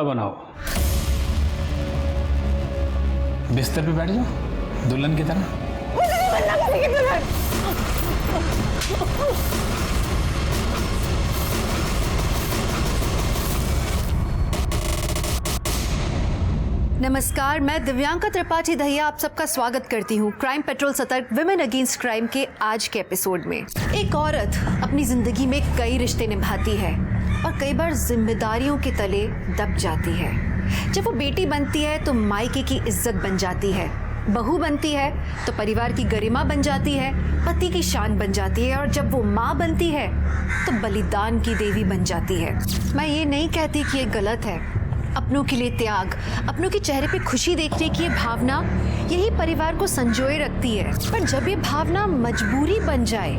बनाओ, बिस्तर पे बैठ जाओ दुल्हन की तरह। मुझे नहीं बनना किसी की दुल्हन। नमस्कार, मैं दिव्यांका त्रिपाठी दहिया आप सबका स्वागत करती हूँ क्राइम पेट्रोल सतर्क विमेन अगेंस्ट क्राइम के आज के एपिसोड में। एक औरत अपनी जिंदगी में कई रिश्ते निभाती है और कई बार जिम्मेदारियों के तले दब जाती है। जब वो बेटी बनती है तो मायके की इज्जत बन जाती है, बहू बनती है तो परिवार की गरिमा बन जाती है, पति की शान बन जाती है, और जब वो माँ बनती है तो बलिदान की देवी बन जाती है। मैं ये नहीं कहती कि ये गलत है। अपनों के लिए त्याग, अपनों के चेहरे पे खुशी देखने की ये भावना यही परिवार को संजोए रखती है। पर जब ये भावना मजबूरी बन जाए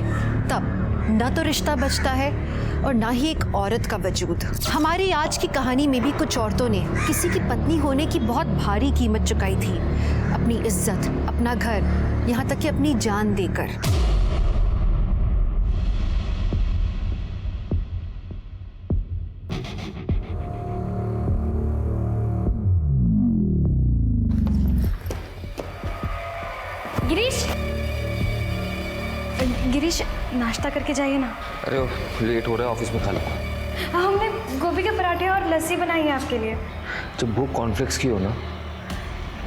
तब न तो रिश्ता बचता है और ना ही एक औरत का वजूद। हमारी आज की कहानी में भी कुछ औरतों ने किसी की पत्नी होने की बहुत भारी कीमत चुकाई थी, अपनी इज्जत, अपना घर, यहाँ तक कि अपनी जान देकर। गिरीश, नाश्ता करके जाइए ना। अरे लेट हो रहा है, ऑफिस में खा लूँगा। हमने गोभी के पराठे और लस्सी बनाई है आपके लिए। जब भूख कॉर्नफ्लेक्स की हो ना,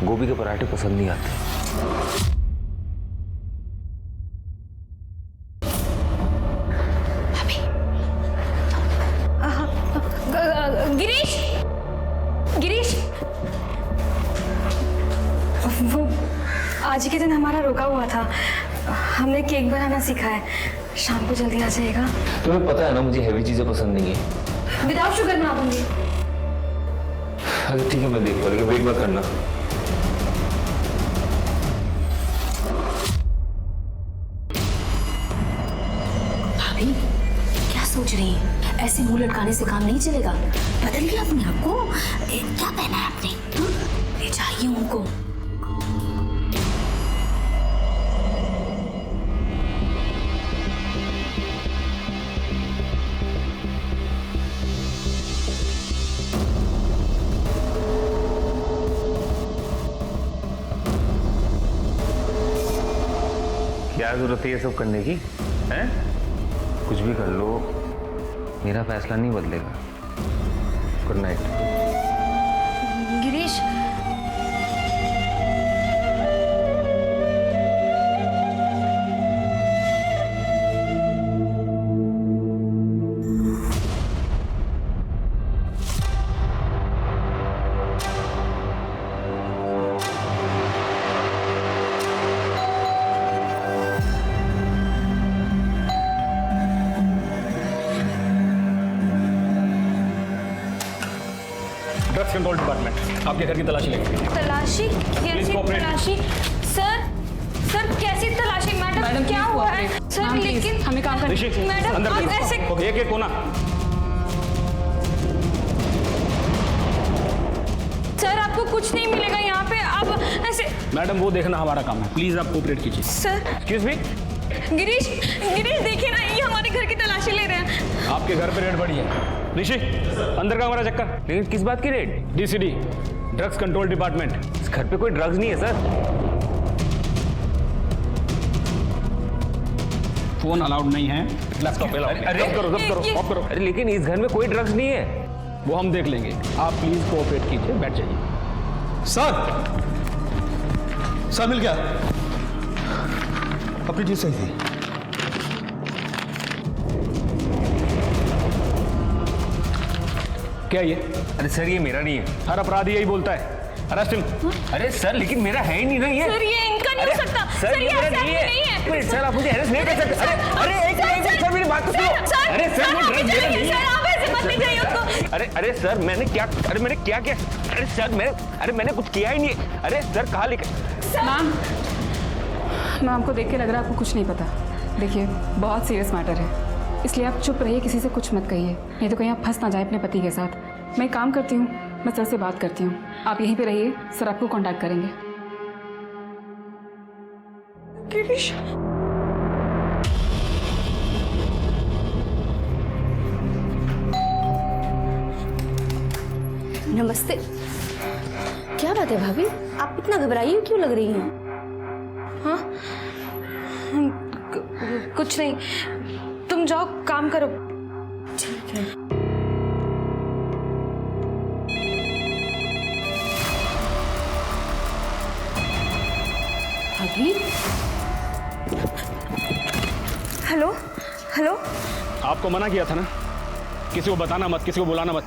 गोभी के पराठे पसंद नहीं आते। गिरीश, गिरीश, वो आज के दिन हमारा रुका हुआ था। हमने केक बनाना सीखा है, शाम को जल्दी आ जाएगा। तुम्हें पता है ना मुझे हैवी चीजें पसंद नहीं है। विदाउट शुगर बना दूंगी। अरे ठीक है, मैं देख लूँगा, लेकिन वेट मत करना। भाभी क्या सोच रही है? ऐसे मुंह लटकाने से काम नहीं चलेगा। बदल गया अपने आप को। क्या पहना है आपने? ले जाइए उनको। क्या जरूरत है ये सब करने की? हैं? कुछ भी कर लो, मेरा फैसला नहीं बदलेगा। Good night. Girish, drugs control department आपके घर की तलाशी लेंगे। तलाशी? कैसी तलाशी? सर कैसी तलाशी? मैडम क्या हुआ है? सर लेकिन हमें काम करना। मैडम अंदर आप ऐसे एक कोना। सर आपको कुछ नहीं मिलेगा यहाँ पे। आप ऐसे मैडम वो देखना हमारा काम है, प्लीज आप कोऑपरेट कीजिए। सर एक्सक्यूज मी, गिरीश देखिए ना, ये हमारे घर की तलाशी ले रहे हैं। आपके घर पे रेड पड़ी है। ऋषि अंदर का हमारा चक्कर। लेकिन किस बात की रेड? डीसीडी drugs control department. इस घर पे कोई ड्रग्स नहीं है सर। फोन अलाउड नहीं है, लैपटॉप अलाउड। अरे ऑफ करो ऑफ करो। अरे लेकिन इस घर में कोई ड्रग्स नहीं है। वो हम देख लेंगे, आप प्लीज कोऑपरेट कीजिए, बैठ जाइए। सर मिल गया। अपनी चीज सही थी। क्या ये? अरे सर ये मेरा नहीं है। हर अपराधी यही बोलता है, अरेस्ट हिम। अरे सर लेकिन मेरा है ही नहीं ना ये। सर ये इनका नहीं हो सकता। सर ये मेरा नहीं है। अरे सर आप मुझे अरेस्ट नहीं कर सकते। अरे एक मिनट सर, मेरी बात तो सुनो। अरे सर वो ड्रग्स मेरा नहीं है। आप ऐसे मत लीजिए उसको। अरे सर मैंने क्या किया? अरे सर मैंने कुछ किया ही नहीं। अरे सर कहाँ लिखा? मैम को देख के लग रहा है आपको कुछ नहीं पता। देखिए बहुत सीरियस मैटर है, इसलिए आप चुप रहिए, किसी से कुछ मत कहिए, नहीं तो कहीं आप फंस ना जाए अपने पति के साथ। मैं काम करती हूँ, मैं सर से बात करती हूँ, आप यहीं पे रहिए, सर आपको कांटेक्ट करेंगे। गिरीश नमस्ते। क्या बात है भाभी, आप इतना घबराई क्यों लग रही हैं? हाँ, कुछ नहीं, तुम जाओ काम करो। ठीक है। भाभी, हेलो हेलो। आपको मना किया था ना, किसी को बताना मत, किसी को बुलाना मत।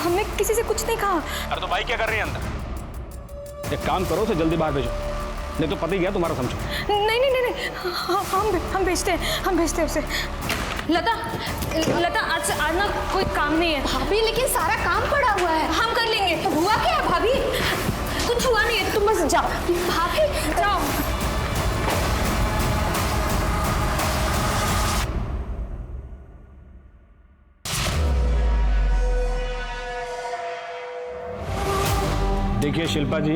हमने किसी से कुछ नहीं कहा। अरे तो भाई क्या कर रही है अंदर? एक काम करो, उसे जल्दी बाहर भेजो, नहीं तो पति गया तुम्हारा समझो। नहीं नहीं नहीं नहीं, हम भेजते हैं उसे। लता आज ना कोई काम नहीं है भाभी लेकिन सारा काम पड़ा हुआ है। हम कर लेंगे। तो हुआ क्या है भाभी? कुछ हुआ नहीं है, तुम बस जाओ। भाभी जाओ। देखिए शिल्पा जी,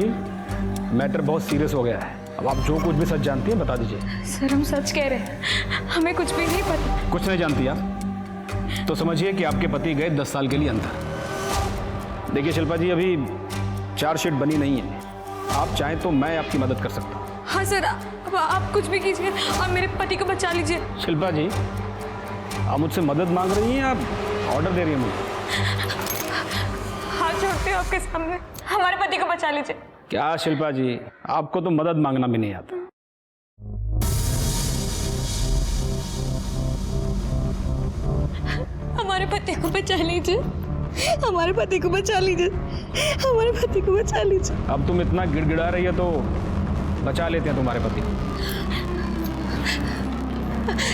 मैटर बहुत सीरियस हो गया है। अब आप जो कुछ भी सच जानती हैं बता दीजिए। सर हम सच कह रहे हैं, हमें कुछ भी नहीं पता। कुछ नहीं जानती आप तो समझिए कि आपके पति गए 10 साल के लिए अंदर। देखिए शिल्पा जी, अभी चार्जशीट बनी नहीं है। आप चाहें तो मैं आपकी मदद कर सकता हूँ। हाँ सर, आप कुछ भी कीजिए और मेरे पति को बचा लीजिए। शिल्पा जी, आप मुझसे मदद मांग रही हैं, आप ऑर्डर दे रही हैं मुझे? हाथ जोड़ते हो आपके सामने, हमारे पति को बचा लीजिए। क्या शिल्पा जी, आपको तो मदद मांगना भी नहीं आता। हमारे पति को बचा लीजिए, हमारे पति को बचा लीजिए, हमारे पति को बचा लीजिए। अब तुम इतना गिड़गिड़ा रही है तो बचा लेते हैं तुम्हारे पति।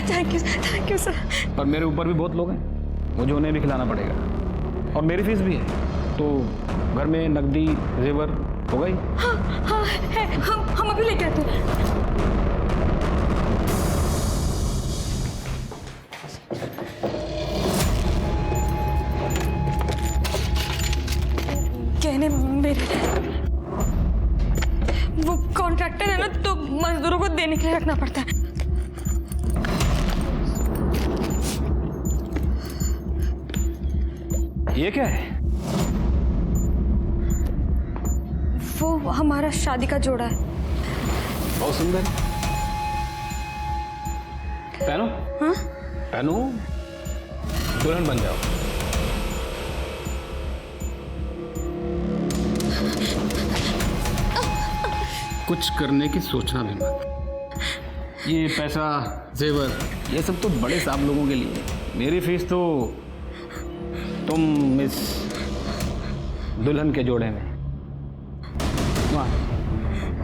Thank you sir. पर मेरे ऊपर भी बहुत लोग हैं, मुझे उन्हें भी खिलाना पड़ेगा और मेरी फीस भी है। तो घर में नकदी जेवर हो गई? हाँ है, हम अभी लेके आते हैं। कहने मेरे वो कॉन्ट्रैक्टर है ना, तो मजदूरों को देने के लिए रखना पड़ता है। ये क्या है? वो हमारा शादी का जोड़ा है। बहुत सुंदर। पहनो। हाँ? पहनो, दुल्हन बन जाओ। कुछ करने की सोचना भी मत। ये पैसा जेवर ये सब तो बड़े साहब लोगों के लिए है। मेरी फीस तो तुम मिस दुल्हन के जोड़े में।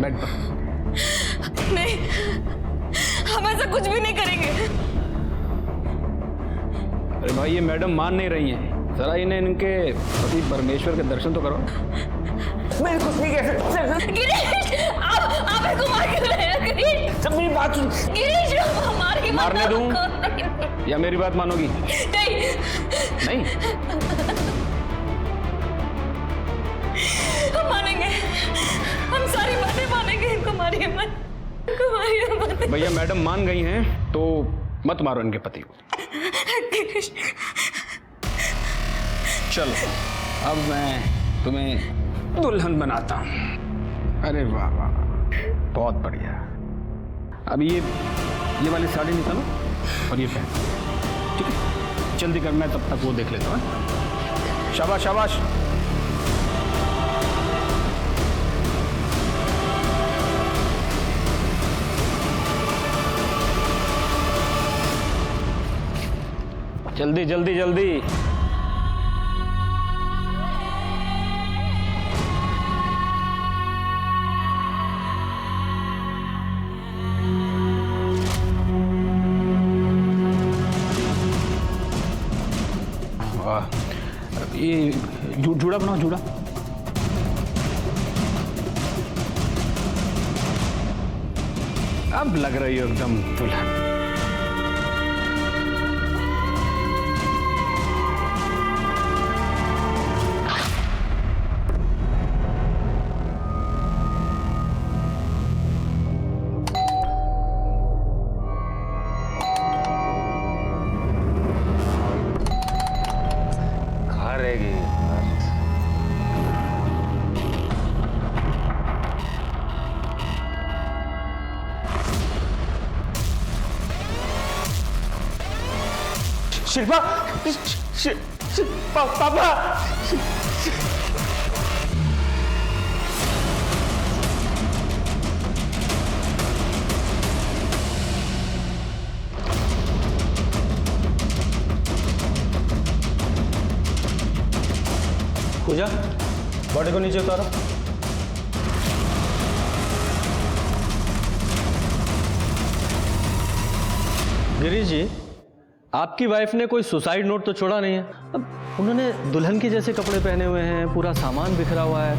बेड पर। नहीं, हम ऐसा कुछ भी नहीं करेंगे। अरे भाई, ये मैडम मान नहीं रही हैं। जरा इन्हें इनके पति परमेश्वर के दर्शन तो करो। मैं कुछ नहीं कह सकता। गिरीश, आप इसको मार क्यों रहे हैं? गिरीश, सब मेरी बात सुन। गिरीश, मारने दूं या मेरी बात मानोगी? नहीं। हम मानेंगे, हम सारी बातें मानेंगे। इनको मारिए मत, इनको मारिए मत। भैया मैडम मान गई हैं तो मत मारो इनके पति को। गिरीश, चलो अब मैं तुम्हें दुल्हन बनाता हूँ। अरे वाह वाह, बहुत बढ़िया। अब ये वाली साड़ी निकालो और ये पहन। ठीक है, जल्दी करना है, तब तक वो देख लेता हूँ। शाबाश शाबाश। जल्दी जल्दी जल्दी। वाह, ये जूड़ा बनाओ, जूड़ा। अब लग रही हो एकदम दुल्हन। शिल्पा पापा पूजा बॉडी को नीचे उतारो। गिरीश जी, आपकी वाइफ ने कोई सुसाइड नोट तो छोड़ा नहीं है। अब उन्होंने दुल्हन के जैसे कपड़े पहने हुए हैं, पूरा सामान बिखरा हुआ है,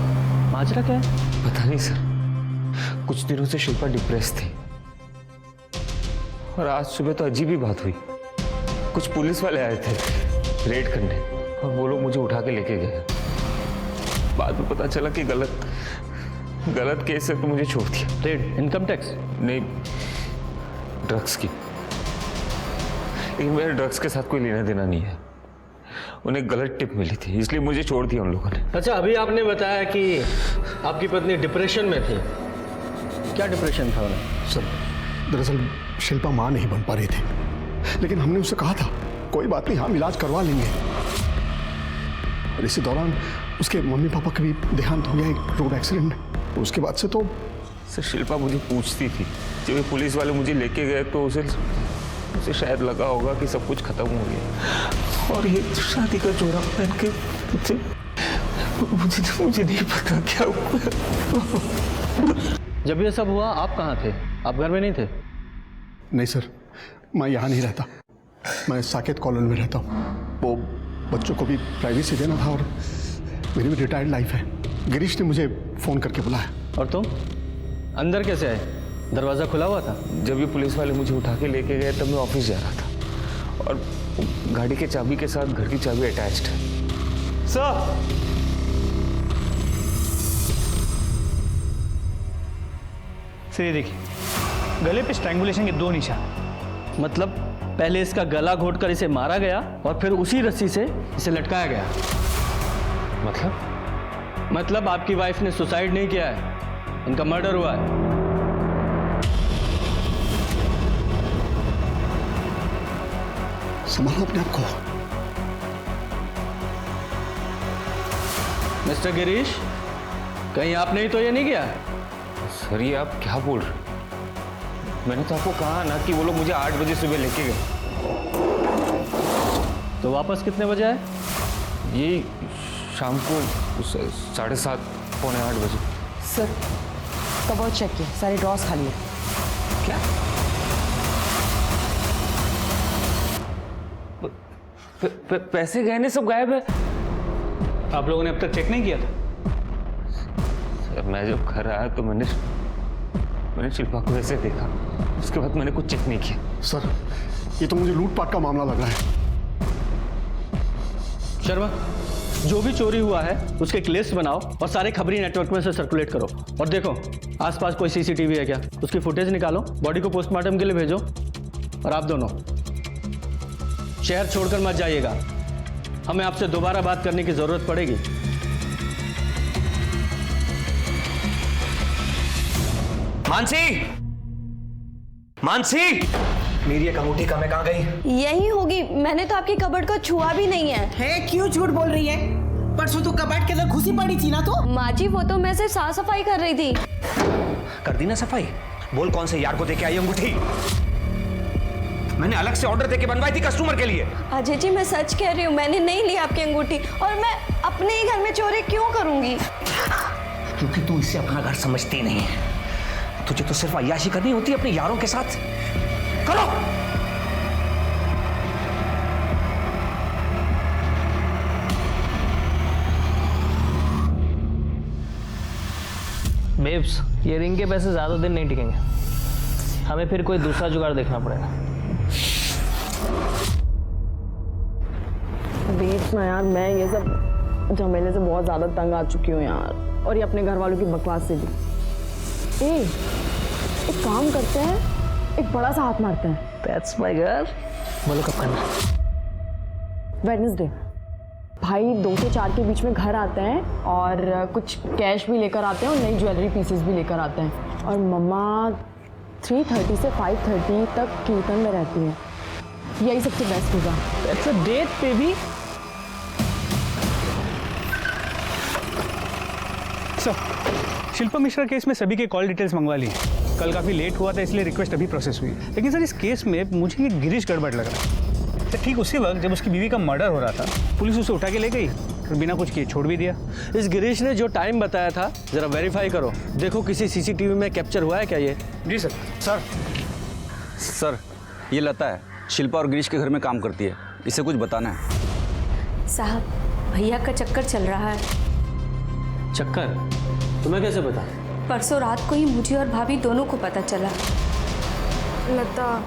माजरा क्या है? पता नहीं सर, कुछ दिनों से शिल्पा डिप्रेस थी और आज सुबह तो अजीब ही बात हुई। कुछ पुलिस वाले आए थे रेड करने और वो लोग मुझे उठा के लेके गए। बाद में पता चला कि गलत केस है तो मुझे छोड़ दिया। Red income tax? नहीं, ड्रग्स की। लेकिन मेरे ड्रग्स के साथ कोई लेना देना नहीं है। उन्हें गलत टिप मिली थी इसलिए मुझे छोड़ दिया उन लोगों ने। अच्छा, अभी आपने बताया कि आपकी पत्नी डिप्रेशन में थी। क्या डिप्रेशन था उन्हें? सर, दरअसल शिल्पा मां नहीं बन पा रही थी, लेकिन हमने उससे कहा था कोई बात नहीं, हम इलाज करवा लेंगे। और इसी दौरान उसके मम्मी पापा का भी देहांत हो गया एक रोड एक्सीडेंट में। उसके बाद से तो सर शिल्पा मुझे पूछती थी, जब ये पुलिस वाले मुझे लेके गए तो उसे शायद लगा होगा कि सब कुछ खत्म हो गया और ये शादी का जोड़ा पहन के मुझे नहीं पता क्या हुआ। जब ये सब हुआ आप कहाँ थे? आप घर में नहीं थे? नहीं सर, मैं यहाँ नहीं रहता, मैं साकेत कॉलोनी में रहता हूँ। वो बच्चों को भी प्राइवेसी देना था और मेरी भी रिटायर्ड लाइफ है। गिरीश ने मुझे फ़ोन करके बुलाया। और तुम अंदर कैसे आए? दरवाज़ा खुला हुआ था? जब ये पुलिस वाले मुझे उठा के लेके गए तब मैं ऑफिस जा रहा था और गाड़ी के चाबी के साथ घर की चाबी अटैच्ड है। सर, ये देखिए, गले पे स्ट्रैंगुलेशन के 2 निशान। मतलब पहले इसका गला घोटकर इसे मारा गया और फिर उसी रस्सी से इसे लटकाया गया। मतलब आपकी वाइफ ने सुसाइड नहीं किया है, इनका मर्डर हुआ है। संभालो अपने आप को। मिस्टर गिरीश, कहीं आपने ही तो ये नहीं किया? सर ये आप क्या बोल रहे हो? मैंने तो आपको कहा ना कि वो लोग मुझे 8 बजे सुबह लेके गए। तो वापस कितने बजे आए? ये शाम को 7:30 पौने 8 बजे। सर, कबर्ड चेक किया, सारे ड्रॉर्स खाली है। क्या? पैसे गहने सब गायब है। आप लोगों ने अब तक चेक नहीं किया था? सर मैं जब घर आया तो मैंने शिल्पा को ऐसे देखा, उसके बाद मैंने कुछ चेक नहीं किया। सर, ये तो मुझे लूटपाट का मामला लग रहा है। शर्मा, जो भी चोरी हुआ है उसके एक लिस्ट बनाओ और सारे खबरी नेटवर्क में से सर्कुलेट करो। और देखो आसपास कोई सीसीटीवी है क्या, उसकी फुटेज निकालो, बॉडी को पोस्टमार्टम के लिए भेजो। और आप दोनों शहर छोड़कर मत जाइएगा, हमें आपसे दोबारा बात करने की जरूरत पड़ेगी। मानसी, मेरी एक अंगूठी कहाँ गई? यही होगी, मैंने तो आपकी कबर्ड को छुआ भी नहीं है। क्यों झूठ बोल रही है? परसों तो कबाड़ के अंदर घुसी पड़ी थी ना। तो माँ जी, वो तो मैं सिर्फ साफ सफाई कर रही थी। कर दी ना सफाई? बोल कौन से यार को देके आई अंगूठी? मैंने अलग से ऑर्डर देके बनवाई थी कस्टमर के लिए। अजय जी, मैं सच कह रही हूँ, मैंने नहीं ली आपकी अंगूठी और मैं अपने ही घर में चोरी क्यों करूंगी? क्योंकि तू इसे अपना घर समझती नहीं है। तुझे तो सिर्फ अय्याशी करनी होती है अपने यारों के साथ। करो। बेब्स, ये रिंग के पैसे ज़्यादा दिन नहीं टिकेंगे, हमें फिर कोई दूसरा जुगाड़ देखना पड़ेगा। बेब्स ना यार, मैं ये सब झमेले से बहुत ज़्यादा तंग आ चुकी हूँ यार, और ये अपने घर वालों की बकवास से भी। एक काम करते हैं, एक बड़ा सा हाथ मारते हैं। That's my girl। बोलो कब करना? वेडनेसडे। भाई 2 से 4 के बीच में घर आते हैं और कुछ कैश भी लेकर आते हैं और नई ज्वेलरी पीसेस भी लेकर आते हैं। और मम्मा 3:30 से 5:30 तक कीर्तन में रहती है। यही सबसे बेस्ट होगा। That's a date baby. Sir, Shilpa Mishra case में सभी के कॉल डिटेल्स मंगवा ली हैं। कल काफ़ी लेट हुआ था इसलिए रिक्वेस्ट अभी प्रोसेस हुई। लेकिन सर इस केस में मुझे ये गिरीश गड़बड़ लग रहा है। तो ठीक उसी वक्त जब उसकी बीवी का मर्डर हो रहा था, पुलिस उसे उठा के ले गई और बिना कुछ किए छोड़ भी दिया। इस गिरीश ने जो टाइम बताया था जरा वेरीफाई करो, देखो किसी सीसीटीवी में कैप्चर हुआ है क्या ये। जी सर। सर, ये लता है, शिल्पा और गिरीश के घर में काम करती है, इसे कुछ बताना है। साहब, भैया का चक्कर चल रहा है। चक्कर? तुम्हें कैसे पता? परसों रात को ही मुझे और भाभी दोनों को पता चला। लता,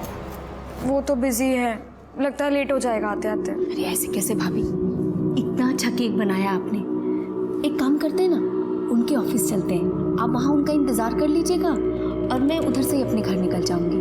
वो तो बिजी है, लगता है लेट हो जाएगा आते आते। अरे ऐसे कैसे भाभी, इतना अच्छा केक बनाया आपने। एक काम करते हैं ना, उनके ऑफिस चलते हैं, आप वहाँ उनका इंतजार कर लीजिएगा और मैं उधर से ही अपने घर निकल जाऊंगी।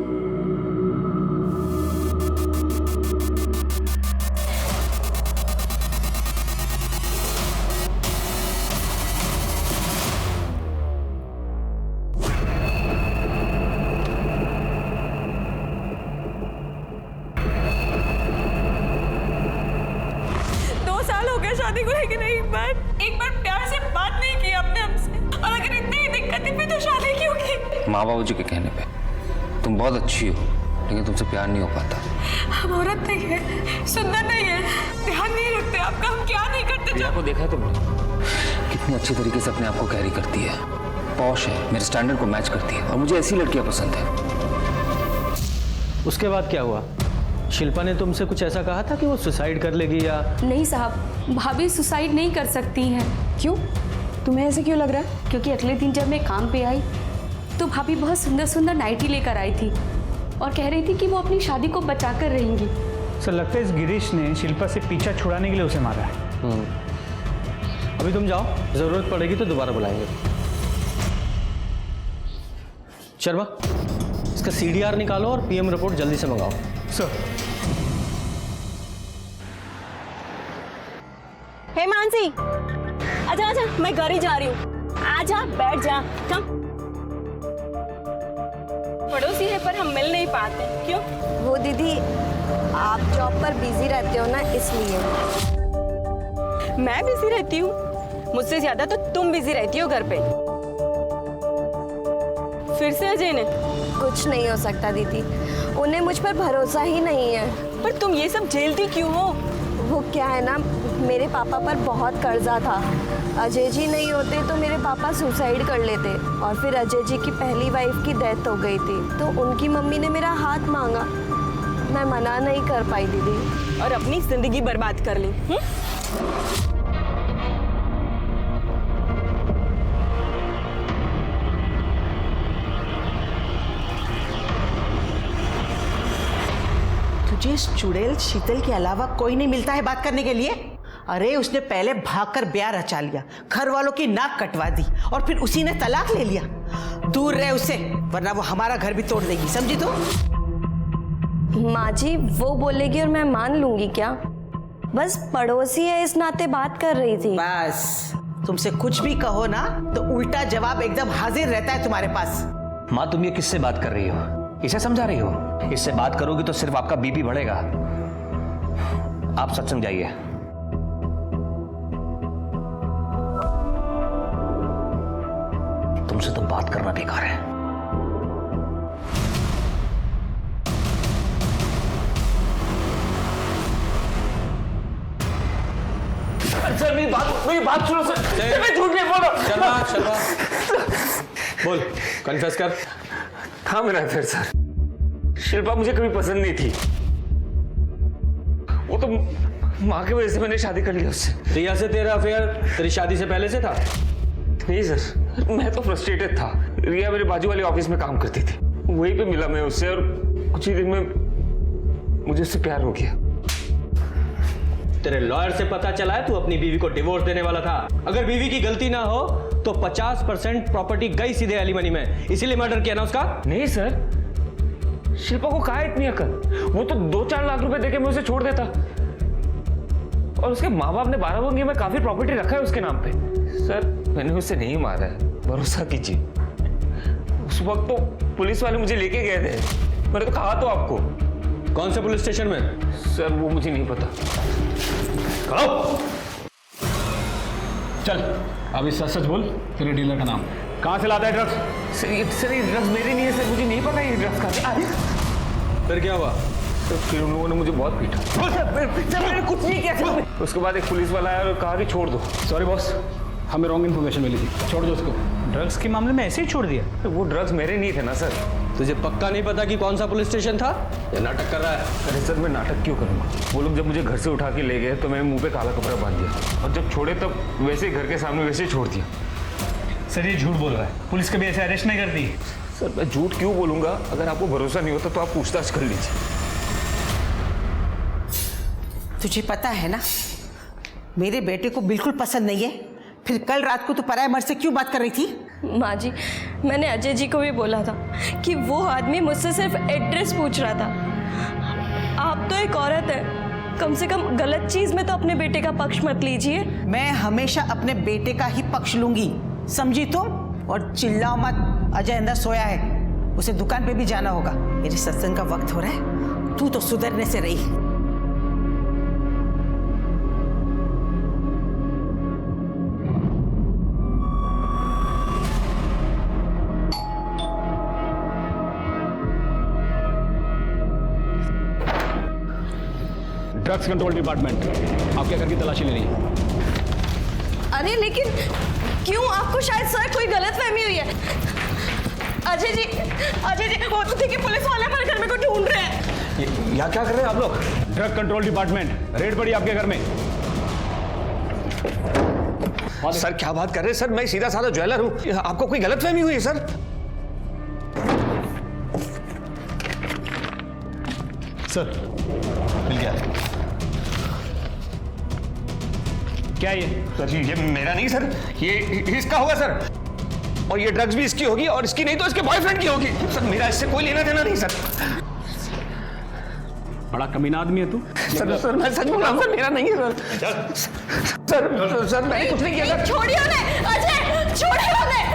शादी को लेकर एक बार प्यार से बात नहीं की आपने हमसे, और अगर इतनी ही दिक्कत है तो शादी क्यों की? माँ बाबू जी के कहने पे तुम बहुत अच्छी हो, लेकिन तुमसे प्यार नहीं हो पाता। हम औरत नहीं है, सुंदर नहीं है, ध्यान नहीं रखते आपका, हम क्या नहीं करते। प्रिया को देखा है तुमने कितनी अच्छी तरीके से अपने आप को कैरी करती है, पॉश है, मेरे स्टैंडर्ड को मैच करती है, और मुझे ऐसी लड़कियां पसंद है। उसके बाद क्या हुआ? शिल्पा ने तुमसे कुछ ऐसा कहा था कि वो सुसाइड कर लेगी या? नहीं साहब, भाभी सुसाइड नहीं कर सकती हैं। क्यों? तुम्हें ऐसे क्यों लग रहा है? क्योंकि अगले दिन जब मैं काम पे आई तो भाभी बहुत सुंदर सुंदर नाइटी लेकर आई थी और कह रही थी कि वो अपनी शादी को बचा कर रहेंगी। सर, लगता है इस गिरीश ने शिल्पा से पीछा छुड़ाने के लिए उसे मारा है। अभी तुम जाओ, जरूरत पड़ेगी तो दोबारा बुलाएंगे। शर्मा, इसका CDR निकालो और PM रिपोर्ट जल्दी से मंगाओ। सर। हे मानसी, आजा आजा, मैं घर ही जा रही हूँ। आजा, बैठ जा, कम। पड़ोसी है पर हम मिल नहीं पाते, क्यों? वो दीदी, आप जॉब पर बिजी रहते हो ना, इसलिए। मैं बिजी रहती हूँ? मुझसे ज्यादा तो तुम बिजी रहती हो घर पे। फिर से अजय ने? कुछ नहीं हो सकता दीदी, उन्हें मुझ पर भरोसा ही नहीं है। पर तुम ये सब झेलती क्यों हो? वो क्या है ना, मेरे पापा पर बहुत कर्जा था। अजय जी नहीं होते तो मेरे पापा सुसाइड कर लेते, और फिर अजय जी की पहली वाइफ की डेथ हो गई थी, तो उनकी मम्मी ने मेरा हाथ मांगा, मैं मना नहीं कर पाई दीदी। और अपनी जिंदगी बर्बाद कर ली। तुझे इस चुड़ैल शीतल के अलावा कोई नहीं मिलता है बात करने के लिए? अरे उसने पहले भागकर ब्याह रचा लिया, घर वालों की नाक कटवा दी, और फिर उसी ने तलाक ले लिया। दूर रहे उससे, वरना वो हमारा घर भी तोड़ देगी, समझी तू? माँ जी, वो बोलेगी और मैं मान लूंगी क्या? बस पड़ोसी है इस नाते बात कर रही थी। बस तुमसे कुछ भी कहो ना तो उल्टा जवाब एकदम हाजिर रहता है तुम्हारे पास। माँ, तुम ये किससे बात कर रही हो? इसे समझा रही हो? इससे बात करोगी तो सिर्फ आपका बीपी बढ़ेगा। आप सत्संग जाइए। तुमसे तो बात करना बेकार है। सर, मेरी बात सुनो सर। मैं झूठ नहीं बोल रहा। शर्मा, बोल, कन्फेस कर। था मेरा अफेयर सर। शिल्पा मुझे कभी पसंद नहीं थी, वो तो माँ की वजह से मैंने शादी कर लिया उससे। रिया से तेरा अफेयर तेरी शादी से पहले से था? नहीं सर, मैं तो फ्रस्ट्रेटेड था। रिया मेरे बाजू वाले ऑफिस में काम करती थी, वहीं पे मिला मैं उससे, और कुछ ही दिन में मुझे उससे प्यार हो गया। तेरे लॉयर से पता चला है तू अपनी बीवी को डिवोर्स देने वाला था। अगर बीवी की गलती ना हो तो 50% प्रॉपर्टी गई सीधे एलिमनी में, इसीलिए मर्डर किया ना उसका? नहीं सर, शिल्पा को कहा इतनी अकल? वो तो 2-4 लाख रुपए देके मैं उसे छोड़ देता, और उसके माँ बाप ने 12 बंगी में काफी प्रॉपर्टी रखा है उसके नाम पे। सर, मैंने उसे नहीं मारा है, भरोसा कीजिए। उस वक्त तो पुलिस वाले मुझे लेके गए थे, मैंने तो कहा तो आपको। कौन से पुलिस स्टेशन में? सर वो मुझे नहीं पता। करो। चल अभी सच सच बोल, तेरे डीलर का नाम कहाँ से लाता है ड्रग्स? सर ये ड्रग्स मेरे नहीं है सर, मुझे नहीं पता ये ड्रग्स कहाँ से। फिर क्या हुआ? तो फिर उन लोगों ने मुझे बहुत पीटा। सर मैंने कुछ नहीं किया सर। उसके बाद एक पुलिस वाला आया और कहा कि छोड़ दो। सॉरी बॉस, हमें रॉन्ग इन्फॉर्मेशन मिली थी, छोड़ दो उसको। ड्रग्स के मामले में ऐसे ही छोड़ दिया? तो वो ड्रग्स मेरे नहीं थे ना सर। तुझे पक्का नहीं पता कि कौन सा पुलिस स्टेशन था? ये नाटक कर रहा है। अरे सर मैं नाटक क्यों करूँगा? वो लोग जब मुझे घर से उठा के ले गए तो मैंने मुंह पे काला कपड़ा बांध दिया और जब छोड़े तब वैसे ही घर के सामने वैसे ही छोड़ दिया। सर ये झूठ बोल रहा है, पुलिस कभी ऐसे अरेस्ट नहीं करती। सर मैं झूठ क्यों बोलूँगा? अगर आपको भरोसा नहीं होता तो आप पूछताछ कर लीजिए। तुझे पता है ना, मेरे बेटे को बिल्कुल पसंद नहीं है, फिर कल रात को तो पराये मर्द से क्यों बात कर रही थी? माँ जी, मैंने अजय जी को भी बोला था कि वो आदमी मुझसे सिर्फ एड्रेस पूछ रहा था। आप तो एक औरत है, कम से कम गलत चीज में तो अपने बेटे का पक्ष मत लीजिए। मैं हमेशा अपने बेटे का ही पक्ष लूंगी, समझी तुम? और चिल्लाओ मत, अजय अंदर सोया है, उसे दुकान पे भी जाना होगा। मेरे सत्संग का वक्त हो रहा है, तू तो सुधरने से रही। ड्रग्स कंट्रोल डिपार्टमेंट आपके घर की तलाशी ले रही है। अरे लेकिन क्यों? आपको शायद सर कोई गलतफहमी हुई है। अजय जी वो तो ठीक है, पुलिस वाले हमारे घर में को ढूंढ रहे हैं। यहाँ क्या कर रहे हैं आप लोग? ड्रग कंट्रोल डिपार्टमेंट, रेड पड़ी आपके घर में। सर क्या बात कर रहे हैं सर, मैं सीधा साधा ज्वेलर हूँ, आपको कोई गलतफहमी हुई है सर? सर मिल गया। क्या ये? सर ये मेरा नहीं सर, ये इसका होगा सर, और ये ड्रग्स भी इसकी होगी और इसकी नहीं तो इसके बॉयफ्रेंड की होगी सर। मेरा इससे कोई लेना देना नहीं सर। बड़ा कमीना आदमी है तू। सर मैं सच बोल रहा हूँ सर, मेरा नहीं है सर। सर मैंने कुछ नहीं किया। छोड़िए उन्हें, अजय छोड़िए उन्हें।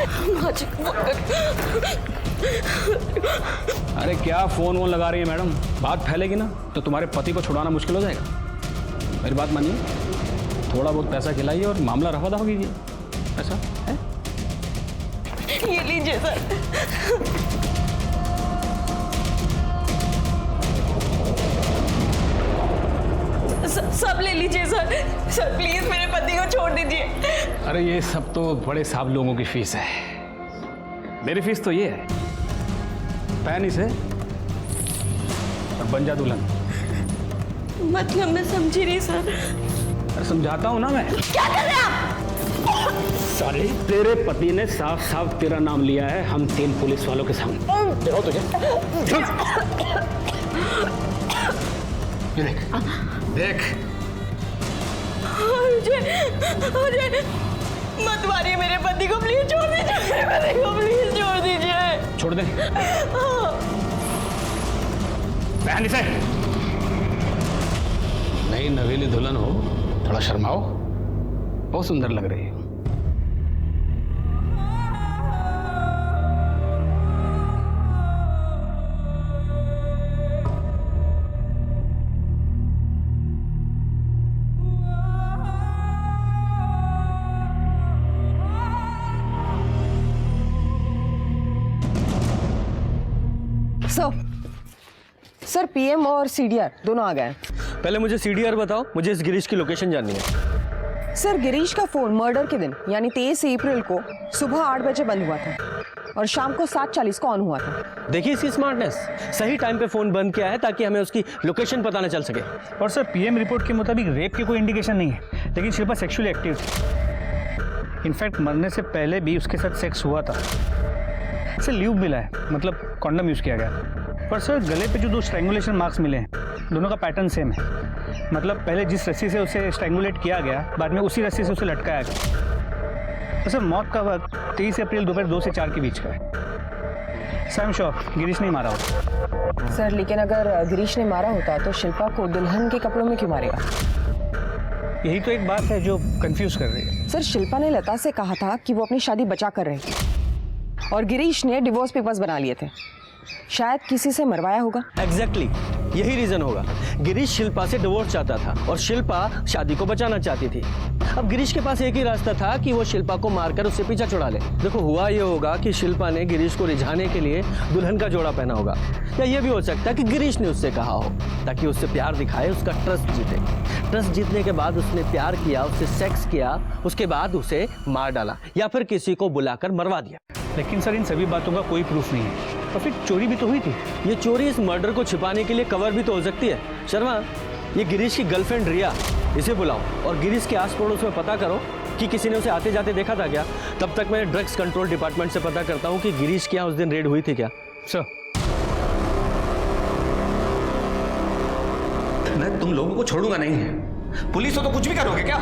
अरे क्या फोन वोन लगा रही है मैडम? बात फैलेगी ना तो तुम्हारे पति को छुड़ाना मुश्किल हो जाएगा। मेरी बात मानिए, थोड़ा बहुत पैसा खिलाइए और मामला रफा दफा कीजिए। ऐसा है? ये लीजिए सर। सब ले लीजिए सर। सर प्लीज मेरे पति को छोड़ दीजिए। अरे ये सब तो बड़े साहब लोगों की फीस है, मेरी फीस तो ये है, पहन इसे और बन जा दुल्हन। मतलब मैं समझी नहीं सर। अरे समझाता हूँ ना मैं। क्या कर रहे हैं आप? साले तेरे पति ने साफ साफ तेरा नाम लिया है हम 3 पुलिस वालों के सामने। देखो तुझे। देख अजय मत मारिए मेरे पति को, प्लीज छोड़ दीजिए मेरे पति को, प्लीज छोड़ दीजिए। छोड़ दे। बहन इसे। नई नवेली दुल्हन हो, थोड़ा शर्माओ, बहुत सुंदर लग रही है। सर पीएम और सीडीआर दोनों आ गए। पहले मुझे सीडीआर बताओ, मुझे इस गिरीश की लोकेशन जाननी है। सर गिरीश का फोन मर्डर के दिन यानी 23 अप्रैल को सुबह 8 बजे बंद हुआ था और शाम को 7:40 को ऑन हुआ था। देखिए इसकी स्मार्टनेस, सही टाइम पे फोन बंद किया है ताकि हमें उसकी लोकेशन पता न चल सके। और सर पीएम रिपोर्ट के मुताबिक रेप की कोई इंडिकेशन नहीं है, लेकिन शिल्पा सेक्सुअली एक्टिव थी। इनफैक्ट मरने से पहले भी उसके साथ सेक्स हुआ था। इसे ल्यूब मिला है, मतलब कॉन्डम यूज किया गया। पर सर गले पे जो 2 स्ट्रैंगुलेशन मार्क्स मिले हैं, दोनों का पैटर्न सेम है। मतलब पहले जिस रस्सी से उसे स्ट्रैंगुलेट किया गया, बाद में उसी रस्सी से उसे लटकाया गया। तो सर मौत का वक्त 23 अप्रैल दोपहर 2 से 4 के बीच का है। Sir I am sure Girish नहीं मारा होता। सर लेकिन अगर गिरीश ने मारा होता तो शिल्पा को दुल्हन के कपड़ों में क्यों मारेगा? यही तो एक बात है जो कंफ्यूज कर रही है। सर शिल्पा ने लता से कहा था कि वो अपनी शादी बचा कर रही थी और गिरीश ने डिवोर्स पेपर्स बना लिए थे। शायद किसी से मरवाया होगा। एग्जैक्टली यही रीजन होगा। गिरीश शिल्पा से डिवोर्स चाहता था और शिल्पा शादी को बचाना चाहती थी। अब गिरीश के पास एक ही रास्ता था कि वो शिल्पा को मारकर उससे पीछा छुड़ा ले। देखो हुआ ये होगा कि शिल्पा ने गिरीश को रिझाने के लिए दुल्हन का जोड़ा पहना होगा, या ये भी हो सकता है कि गिरीश ने उससे कहा हो ताकि उससे प्यार दिखाए, उसका ट्रस्ट जीते। ट्रस्ट जीतने के बाद उसने प्यार किया, उससे सेक्स किया, उसके बाद उसे मार डाला या फिर किसी को बुलाकर मरवा दिया। लेकिन सर इन सभी बातों का कोई प्रूफ नहीं है, और फिर चोरी भी तो हुई थी। ये चोरी इस मर्डर को छिपाने के लिए कवर भी तो हो सकती है। शर्मा, ये गिरीश की गर्लफ्रेंड रिया, इसे बुलाओ और गिरीश के आस पड़ोस में पता करो कि किसी ने उसे आते जाते देखा था क्या। तब तक मैं ड्रग्स कंट्रोल डिपार्टमेंट से पता करता हूँ कि गिरीश के यहाँ उस दिन रेड हुई थी क्या। सर मैं तुम लोगों को छोड़ूंगा नहीं। पुलिस हो तो कुछ भी करोगे क्या?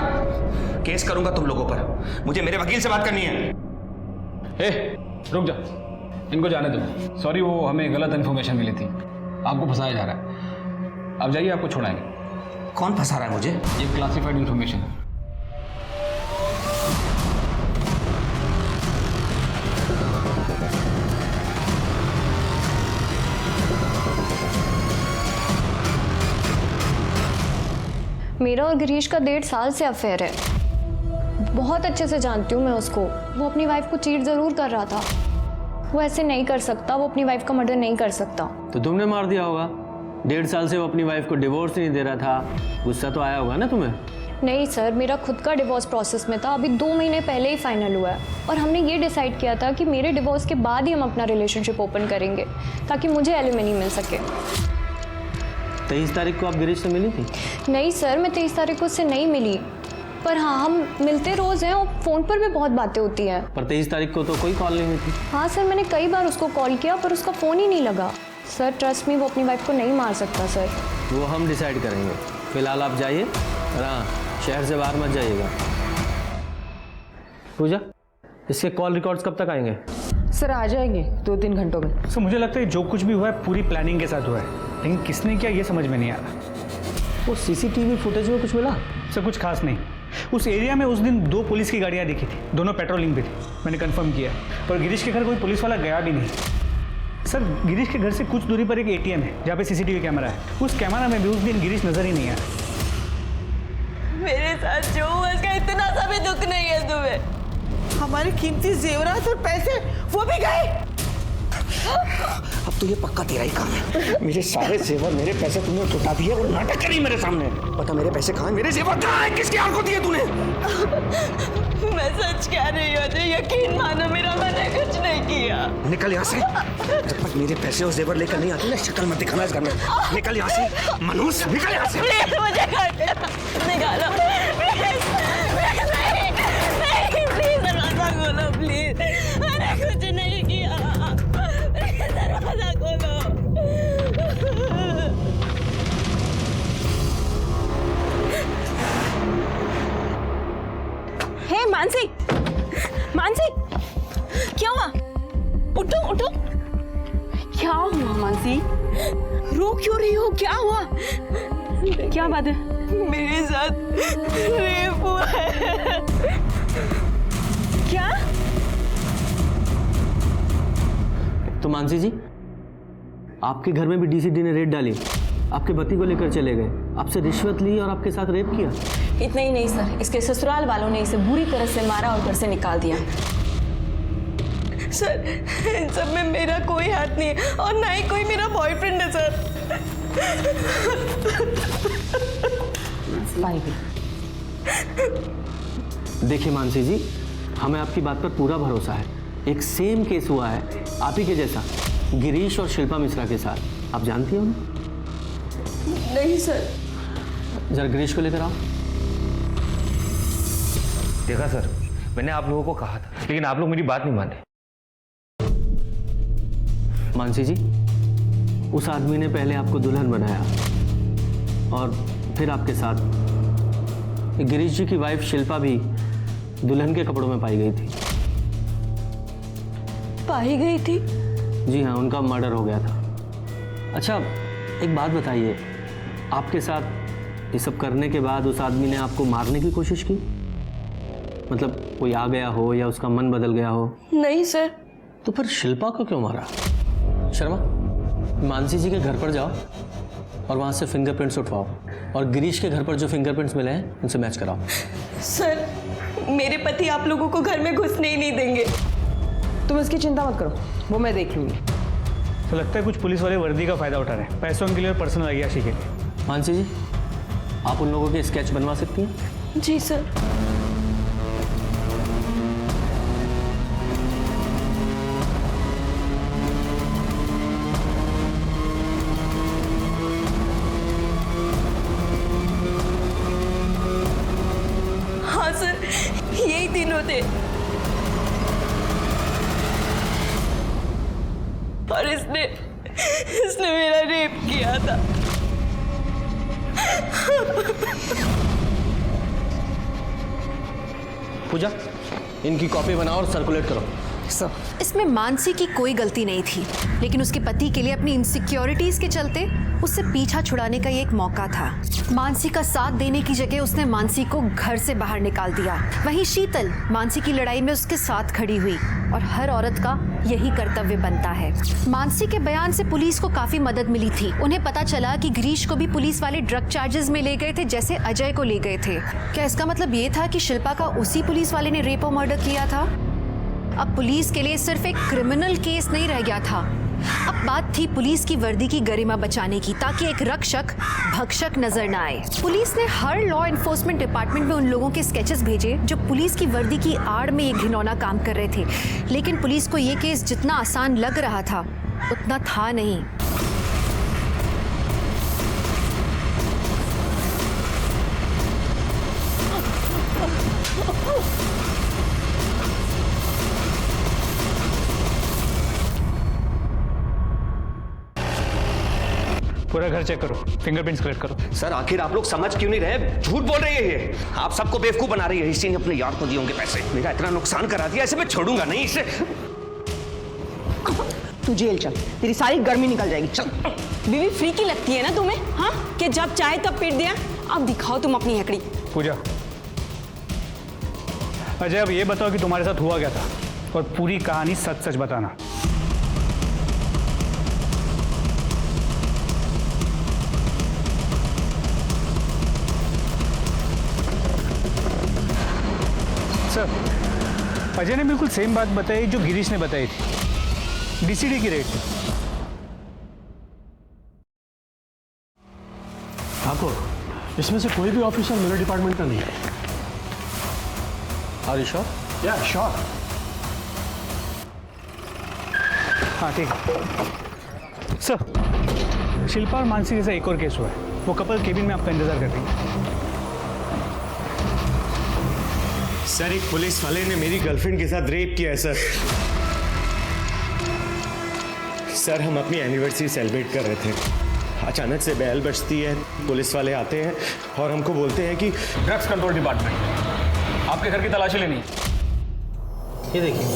केस करूंगा तुम लोगों पर। मुझे मेरे वकील से बात करनी है। रुक जा, इनको जाने दो। सॉरी, वो हमें गलत इन्फॉर्मेशन मिली थी, आपको फंसाया जा रहा है। आप जाइए, आपको छोड़ाएंगे। कौन फंसा रहा है मुझे? ये क्लासिफाइड इन्फॉर्मेशन है। मेरा और गिरीश का 1.5 साल से अफेयर है। बहुत अच्छे से जानती हूँ मैं उसको। वो अपनी वाइफ को चीट ज़रूर कर रहा था। वो ऐसे नहीं कर सकता, वो अपनी वाइफ का मर्डर नहीं कर सकता। तो तुमने मार दिया होगा। 1.5 साल से वो अपनी वाइफ को डिवोर्स नहीं दे रहा था, गुस्सा तो आया होगा ना तुम्हें? नहीं सर, मेरा खुद का डिवोर्स प्रोसेस में था। अभी 2 महीने पहले ही फाइनल हुआ है और हमने ये डिसाइड किया था कि मेरे डिवोर्स के बाद ही हम अपना रिलेशनशिप ओपन करेंगे ताकि मुझे एलिमनी मिल सके। 23 तारीख को आप गिरीश से मिली थी? नहीं सर, मैं 23 तारीख को उससे नहीं मिली, पर हाँ हम मिलते रोज़ हैं और फ़ोन पर भी बहुत बातें होती हैं। पर 23 तारीख को तो कोई कॉल नहीं हुई थी। हाँ सर, मैंने कई बार उसको कॉल किया पर उसका फ़ोन ही नहीं लगा। सर ट्रस्ट मी, वो अपनी वाइफ को नहीं मार सकता सर। वो हम डिसाइड करेंगे। फिलहाल आप जाइए और हाँ, शहर से बाहर मत जाइएगा। पूजा, इसके कॉल रिकॉर्ड्स कब तक आएंगे? सर आ जाएंगे 2-3 घंटों में। सर मुझे लगता है जो कुछ भी हुआ है पूरी प्लानिंग के साथ हुआ है, लेकिन किसने किया ये समझ में नहीं आ रहा। वो सीसीटीवी फुटेज में कुछ मिला? सर कुछ खास नहीं। उस एरिया में उस दिन 2 पुलिस की गाड़ियां दिखी थी, दोनों पेट्रोलिंग पे थी। मैंने कंफर्म किया और गिरीश के घर कोई पुलिस वाला गया भी नहीं। सर गिरीश के घर से कुछ दूरी पर एक एटीएम है जहाँ पे सीसीटीवी कैमरा है। उस कैमरा में भी उस दिन गिरीश नजर ही नहीं आया। मेरे साथ जो हुआ इसका इतना सा भी दुख नहीं है तुम्हें। हमारे कीमती जेवरात और पैसे वो भी गए। अब तो ये पक्का तेरा ही काम है। मेरे सारे जेवर, मेरे पैसे तूने लुटा दिए और नाटक करी मेरे सामने। बता मेरे पैसे कहाँ हैं? मेरे जेवर कहाँ हैं? किसकी आंख को दिए तूने? मैं सच कह रही हूँ, यकीन मानो मेरा मैंने कुछ नहीं किया। निकल यहाँ से। जब तक मेरे पैसे और जेवर लेकर नहीं आती ना, शक्ल मत दिखाना इस घर में। निकल यहाँ से मनूस, निकल यहाँ से। प्लीज मुझे निकालो, प्लीज दरवाजा खोलो प्लीज। मैंने कुछ नहीं किया, दरवाजा खोलो। हे मानसी, मानसी क्या हुआ? उठो उठो। क्या हुआ मानसी? रो क्यों रही हो? क्या हुआ? क्या बात है? मेरे साथ रेप हुआ है। क्या? तो मानसी जी, आपके घर में भी डीसीडी ने रेड डाली, आपके पति को लेकर चले गए, आपसे रिश्वत ली और आपके साथ रेप किया। इतना ही नहीं सर, इसके ससुराल वालों ने इसे बुरी तरह से मारा और घर से निकाल दिया। सर इन सब में मेरा कोई हाथ नहीं है और ना ही कोई मेरा बॉयफ्रेंड है सर। देखिए मानसी जी, हमें आपकी बात पर पूरा भरोसा है। एक सेम केस हुआ है आप ही के जैसा, गिरीश और शिल्पा मिश्रा के साथ। आप जानती हो ना? नहीं सर। जरा गिरीश को लेकर आओ। देखा सर, मैंने आप लोगों को कहा था, लेकिन आप लोग मेरी बात नहीं माने। मानसी जी, उस आदमी ने पहले आपको दुल्हन बनाया और फिर आपके साथ गिरीश जी की वाइफ शिल्पा भी दुल्हन के कपड़ों में पाई गई थी। पाई गई थी? जी हाँ, उनका मर्डर हो गया था। अच्छा एक बात बताइए, आपके साथ ये सब करने के बाद उस आदमी ने आपको मारने की कोशिश की? मतलब कोई आ गया हो या उसका मन बदल गया हो? नहीं सर। तो फिर शिल्पा को क्यों मारा? शर्मा, मानसी जी के घर पर जाओ और वहाँ से फिंगरप्रिंट्स उठवाओ और गिरीश के घर पर जो फिंगरप्रिंट्स मिले हैं उनसे मैच कराओ। सर, मेरे पति आप लोगों को घर में घुसने ही नहीं देंगे। तुम इसकी चिंता मत करो, वो मैं देख लूँगी। तो लगता है कुछ पुलिस वाले वर्दी का फायदा उठा रहे हैं पैसों के लिए और पर्सनल अय्याशी के लिए। मानसी जी, आप उन लोगों के स्केच बनवा सकती हैं? जी सर। हाँ सर, यही तीनों थे और इसने मेरा रेप किया था। पूजा, इनकी कॉपी बनाओ और सर्कुलेट करो। इसमें मानसी की कोई गलती नहीं थी, लेकिन उसके पति के लिए अपनी इनसिक्योरिटीज के चलते उससे पीछा छुड़ाने का ये एक मौका था। मानसी का साथ देने की जगह उसने मानसी को घर से बाहर निकाल दिया। वहीं शीतल मानसी की लड़ाई में उसके साथ खड़ी हुई और हर औरत का यही कर्तव्य बनता है। मानसी के बयान से पुलिस को काफी मदद मिली थी। उन्हें पता चला कि गिरीश को भी पुलिस वाले ड्रग चार्जेस में ले गए थे, जैसे अजय को ले गए थे। क्या इसका मतलब ये था कि शिल्पा का उसी पुलिस वाले ने रेप और मर्डर किया था? अब पुलिस के लिए सिर्फ एक क्रिमिनल केस नहीं रह गया था, अब बात थी पुलिस की वर्दी की गरिमा बचाने की, ताकि एक रक्षक भक्षक नजर न आए। पुलिस ने हर लॉ एनफोर्समेंट डिपार्टमेंट में उन लोगों के स्केचेस भेजे जो पुलिस की वर्दी की आड़ में ये घिनौना काम कर रहे थे, लेकिन पुलिस को ये केस जितना आसान लग रहा था उतना था नहीं। पूरा घर चेक करो, फिंगरप्रिंट्स कलेक्ट करो। सर, आखिर आप लोग समझ क्यों नहीं रहे? झूठ बोल रही है ये। आप सबको बेवकूफ बना रही है। इसी ने अपने यार को दिए होंगे पैसे। मेरा इतना नुकसान करा दिया, ऐसे मैं छोड़ूंगा नहीं इसे। तू जेल चल, तेरी सारी गर्मी निकल जाएगी। चल। बीवी फ्री की लगती है ना तुम्हें? हाँ, कि जब चाहे तब पीट दिया। अब दिखाओ तुम अपनी हैकड़ी। पूजा, अजय अब ये बताओ कि तुम्हारे साथ हुआ क्या था और पूरी कहानी सच सच बताना। सर, अजय ने बिल्कुल सेम बात बताई जो गिरीश ने बताई थी, डीसीडी की रेट थी। ठाकुर, इसमें से कोई भी ऑफिसर मेरे डिपार्टमेंट का नहीं है। Are you sure? Yeah sure. हाँ ठीक है। सर, शिल्पा और मानसी जैसा एक और केस हुआ है। वो कपल केबिन में आपका इंतजार कर रही है। सर, एक पुलिस वाले ने मेरी गर्लफ्रेंड के साथ रेप किया है सर। सर, हम अपनी एनिवर्सरी सेलिब्रेट कर रहे थे। अचानक से बेल बजती है, पुलिस वाले आते हैं और हमको बोलते हैं कि ड्रग्स कंट्रोल डिपार्टमेंट, आपके घर की तलाशी लेनी। ये देखिए,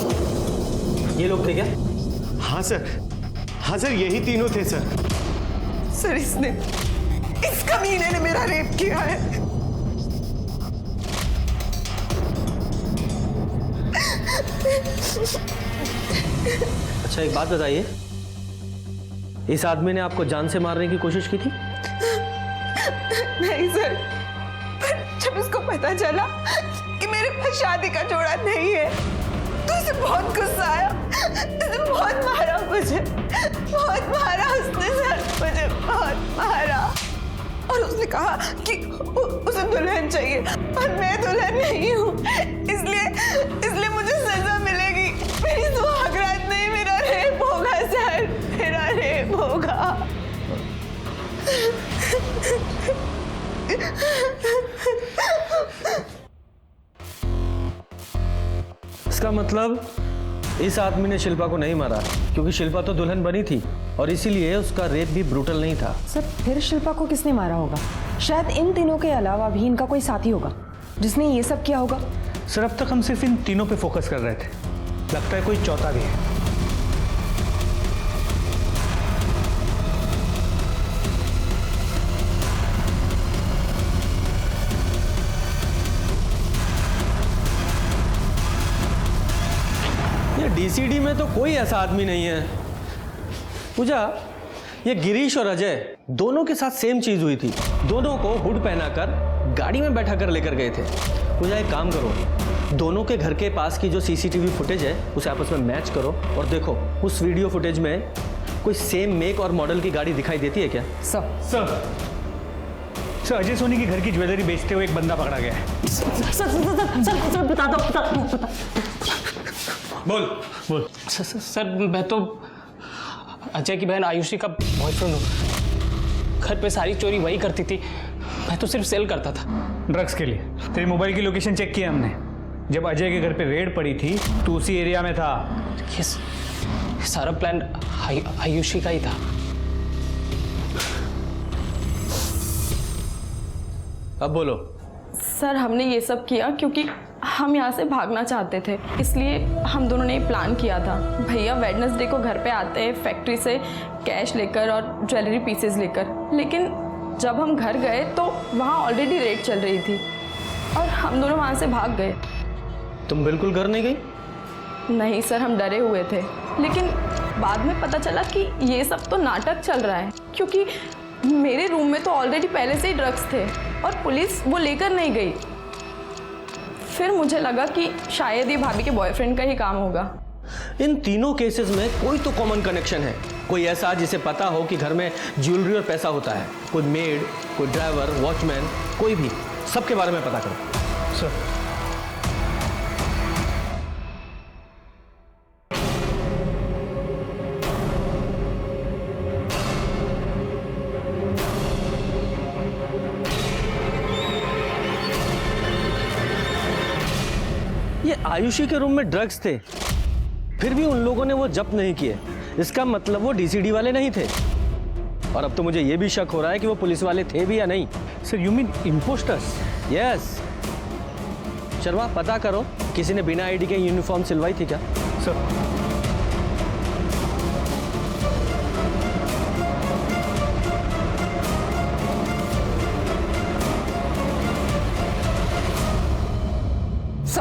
ये लोग थे क्या? हाँ सर, हाँ सर, यही तीनों थे सर। सर, इस कमीने ने मेरा रेप किया है। अच्छा, एक बात बताइए, इस आदमी ने आपको जान से मारने की कोशिश की थी? नहीं सर, पर जब उसको पता चला कि मेरे पास शादी का जोड़ा नहीं है तो उसे बहुत गुस्सा आया। उसने बहुत मारा मुझे, बहुत मारा उसने सर, मुझे बहुत मारा। और उसने कहा कि उसे दुल्हन चाहिए और मैं दुल्हन नहीं हूँ, इसलिए मुझे सजा मिलेगी। मेरी सुहागरात नहीं, मेरा रेप होगा सर, मेरा रेप होगा। इसका मतलब इस आदमी ने शिल्पा को नहीं मारा क्योंकि शिल्पा तो दुल्हन बनी थी और इसीलिए उसका रेप भी ब्रूटल नहीं था। सर, फिर शिल्पा को किसने मारा होगा? शायद इन तीनों के अलावा भी इनका कोई साथी होगा जिसने ये सब किया होगा। सर, अब तक हम सिर्फ इन तीनों पे फोकस कर रहे थे, लगता है कोई चौथा भी है। ये डीसीडी में तो कोई ऐसा आदमी नहीं है। पूजा, ये गिरीश और अजय दोनों के साथ सेम चीज हुई थी। दोनों को हुड पहनाकर गाड़ी में बैठा कर लेकर गए थे। पूजा एक काम करो, दोनों के घर के पास की जो सीसीटीवी फुटेज है उसे आपस में मैच करो और देखो उस वीडियो फुटेज में कोई सेम मेक और मॉडल की गाड़ी दिखाई देती है क्या? सर अजय सोनी के घर की ज्वेलरी बेचते हुए एक बंदा पकड़ा गया है। सर बता दो। बोल। सर मैं तो अजय की बहन आयुषी का बॉयफ्रेंड हूँ। घर पे सारी चोरी वही करती थी, मैं तो सिर्फ सेल करता था। ड्रग्स के लिए तेरी मोबाइल की लोकेशन चेक किया हमने। जब अजय के घर पे रेड पड़ी थी तो उसी एरिया में था। ये सारा प्लान आयुषी का ही था। अब बोलो। सर हमने ये सब किया क्योंकि हम यहाँ से भागना चाहते थे, इसलिए हम दोनों ने प्लान किया था। भैया वेडनेसडे को घर पे आते हैं फैक्ट्री से कैश लेकर और ज्वेलरी पीसेस लेकर, लेकिन जब हम घर गए तो वहाँ ऑलरेडी रेड चल रही थी और हम दोनों वहाँ से भाग गए। तुम बिल्कुल घर नहीं गई? नहीं सर, हम डरे हुए थे, लेकिन बाद में पता चला कि ये सब तो नाटक चल रहा है, क्योंकि मेरे रूम में तो ऑलरेडी पहले से ही ड्रग्स थे और पुलिस वो लेकर नहीं गई। फिर मुझे लगा कि शायद ये भाभी के बॉयफ्रेंड का ही काम होगा। इन तीनों केसेस में कोई तो कॉमन कनेक्शन है। कोई ऐसा जिसे पता हो कि घर में ज्वेलरी और पैसा होता है। कोई मेड, कोई ड्राइवर, वॉचमैन, कोई भी, सबके बारे में पता करो। सर ये आयुषी के रूम में ड्रग्स थे, फिर भी उन लोगों ने वो जब्त नहीं किए। इसका मतलब वो डीसीडी वाले नहीं थे। और अब तो मुझे ये भी शक हो रहा है कि वो पुलिस वाले थे भी या नहीं। Sir you mean impostors? Yes. Sharma पता करो किसी ने बिना आईडी के यूनिफॉर्म सिलवाई थी क्या? सर